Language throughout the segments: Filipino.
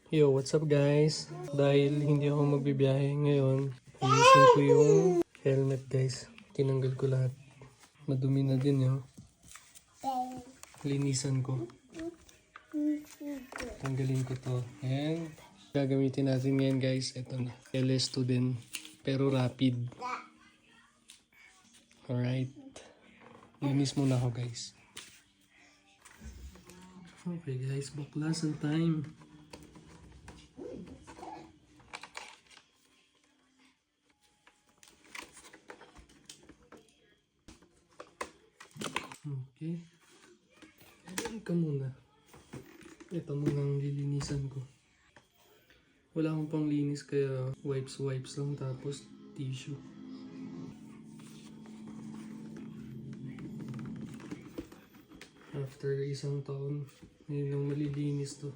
Yo, what's up guys? Dahil hindi ako magbibiyahe ngayon, ayusin ko yung helmet guys. Tinanggal ko lahat. Madumi na din yun. Linisan ko. Tanggalin ko to. And gagamitin natin ngayon guys. Ito na. LS2 din. Pero rapid. Alright. Linis muna ako guys. Okay guys, baklasan time. Okay. Ayan ka muna. Ito muna ang lilinisan ko. Wala akong pang linis kaya wipes lang tapos tissue. After isang taon, ngayon lang malilinis to.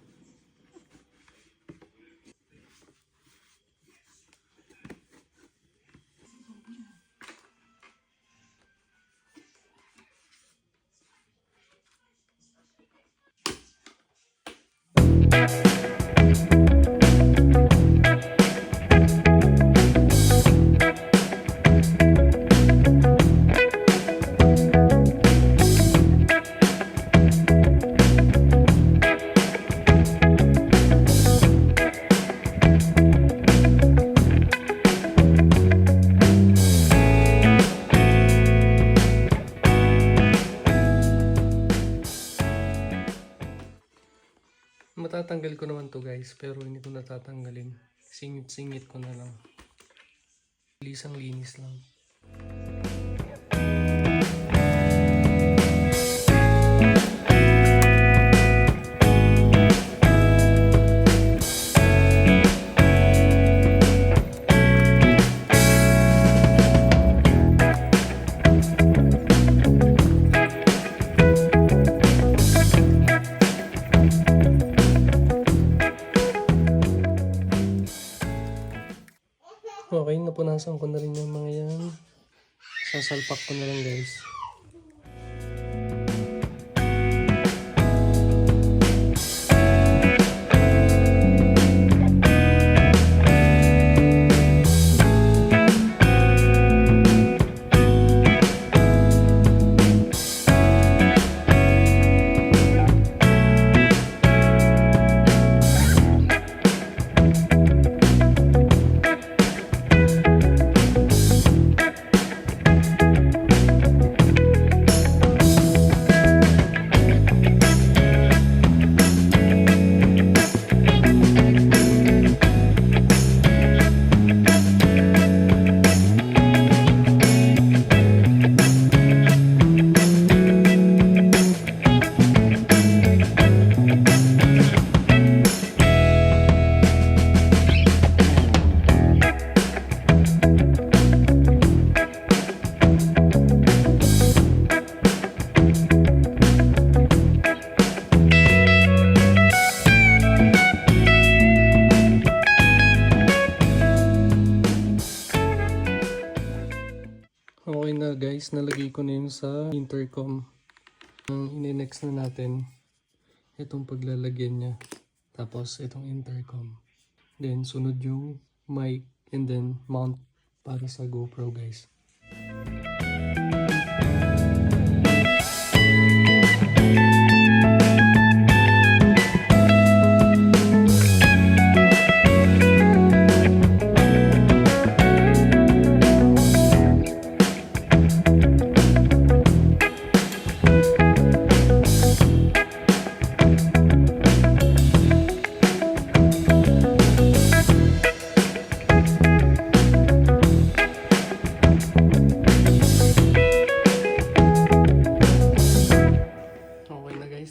Matatanggal ko naman to guys, pero hindi ko natatanggalin. Singit-singit ko na lang. Lisang linis lang. Okay, napunasan ko na rin yung mga yan. Sasalpak ko na lang guys. Okay na guys, nalagay ko na yun sa intercom. Ang ine-next na natin, itong paglalagyan niya. Tapos itong intercom. Then sunod yung mic and then mount para sa GoPro guys.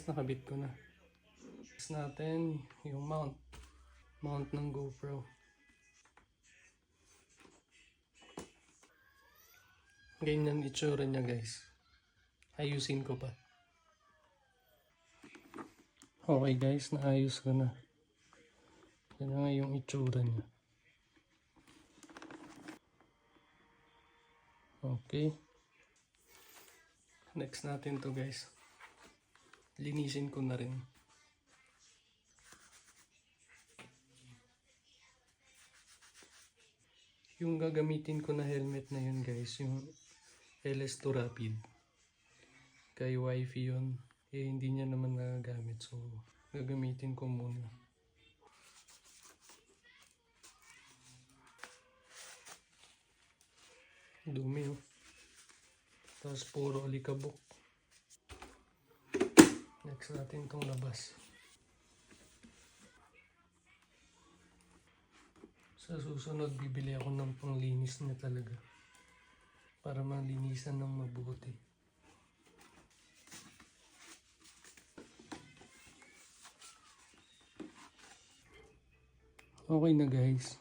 Nakabit ko na. Next natin yung mount ng GoPro. Ganyan itsura niya guys. Ayusin ko pa. Okay guys, naayos ko na. Yan na nga yung itsura niya. Okay. Next natin to guys. Linisin ko na rin. Yung gagamitin ko na helmet na yun guys, yung LS2 Rapid. Kay wifey yun. Eh hindi niya naman nagagamit, so gagamitin ko muna. Dumi oh. Tapos puro alikabok. Next natin itong labas. Sa susunod, bibili ako ng panglinis na talaga. Para malinisan ng mabuti. Okay na guys.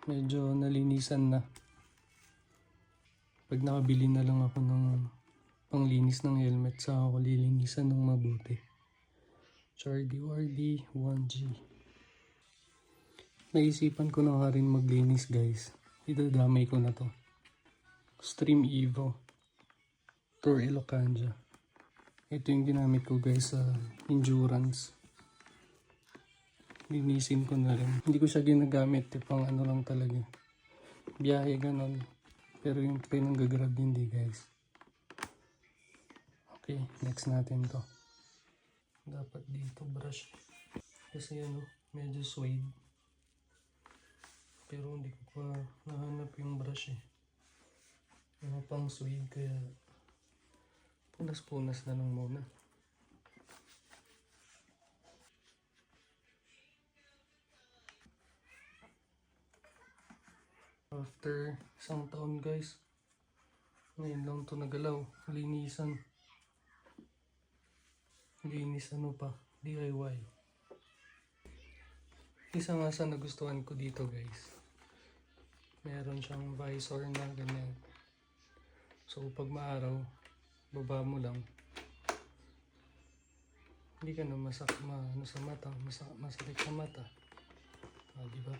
Medyo nalinisan na. Pag nakabili na lang ako ng panglinis ng helmet, sa ako lilinisan ng mabuti. Chardy-wardy 1G. Naisipan ko na rin maglinis guys. Idadamay ko na to. Stream Evo Tour Ilocanja. Ito yung ginamit ko guys sa endurance. Linisin ko na rin. Hindi ko siya ginagamit. Pang ano lang talaga. Biyahe ganon. Pero yung pinanggagrab hindi guys. Okay, next natin to. Dapat dito brush. Kasi ano, medyo suede. Pero hindi ko pa nahanap yung brush eh. Ano pang suede kaya punas-punas na lang muna. After isang taon guys, ngayon lang to nagalaw. Linisan. Linis ano pa, DIY. Isa nga sa nagustuhan ko dito guys. Meron siyang visor na ganyan. So pag maaraw, baba mo lang. Hindi ka na ano sa mata, masakit sa mata. Diba?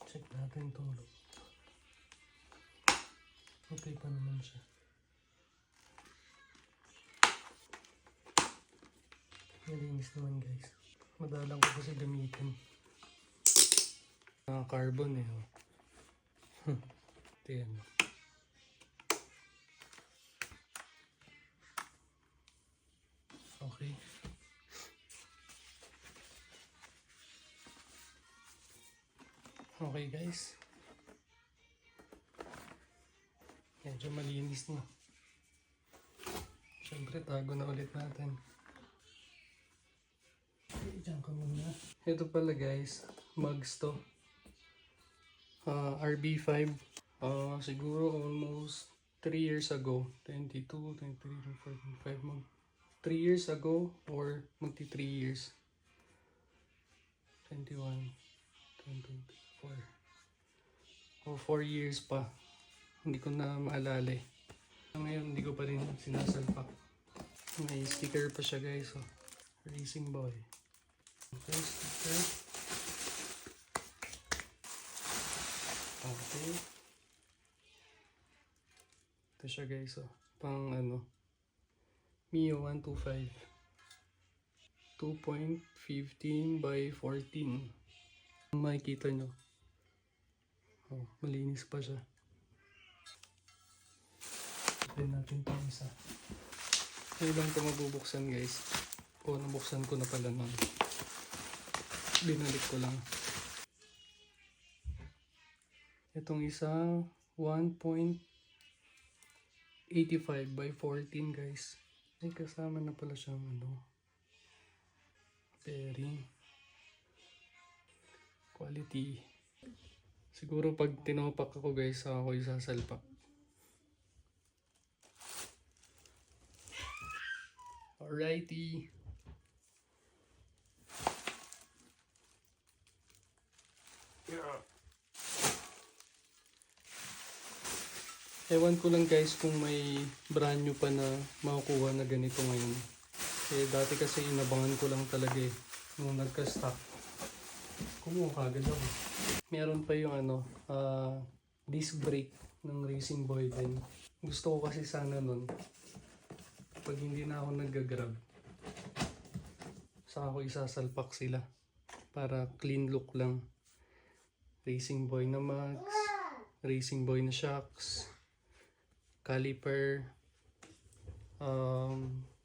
Check natin itong look. Okay pa naman siya. Nalinis naman guys. Madalang ko kasi gamitin. Carbon eh. Oh. Ito yan. Okay. Okay guys. Medyo malinis na. Siyempre tago na ulit natin. Okay, dyan ko muna. Ito pala guys, mugs to. RB5. Siguro almost 3 years ago. 22, 23, 24, 25 3 years ago or magti 3 years. 21, 22, 4. O 4 years pa. Hindi ko na maalala eh. Ngayon hindi ko pa rin sinasalpak. May sticker pa siya guys. Oh. Racing Boy. Okay, sticker. Okay. Ito siya guys. Oh. Pang ano. Mio 125. 2.15 by 14. Kung makikita nyo. Oh, malinis pa siya. Tignan natin itong isa. Ngayon lang ito mabubuksan guys. O nabuksan ko na pala nun. Binalik ko lang. Itong isa 1.85 by 14 guys. May kasama na pala siyang ano. Bearing. Quality. Siguro pag tinopak ako guys, ako isasalpak. Alrighty. Yeah. Ewan ko lang guys kung may brand new pa na makukuha na ganito ngayon. Eh dati kasi inabangan ko lang talaga eh. Nung nagka-stock. Kumuha kagad ako. Meron pa yung ano, disc brake ng Racing Boy din. Gusto ko kasi sana nun. pag hindi na ako nag-grab, saka ako isasalpak sila para clean look lang. Racing Boy na Max, Racing Boy na shocks, caliper,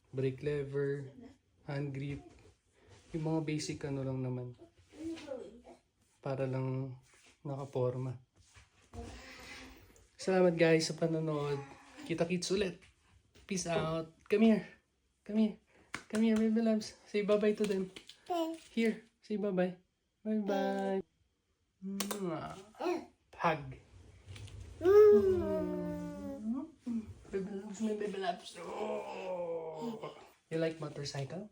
brake lever, hand grip, yung mga basic ano lang naman, para lang nakaporma. Salamat guys sa panonood. Kita-kits ulit. Peace out. Come here. Come here. Come here, baby loves. Say bye-bye to them. Here. Say bye-bye. Bye-bye. Hug. Baby loves, my baby loves. Oh. You like motorcycle?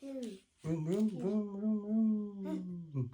Vroom, vroom, vroom, vroom, vroom.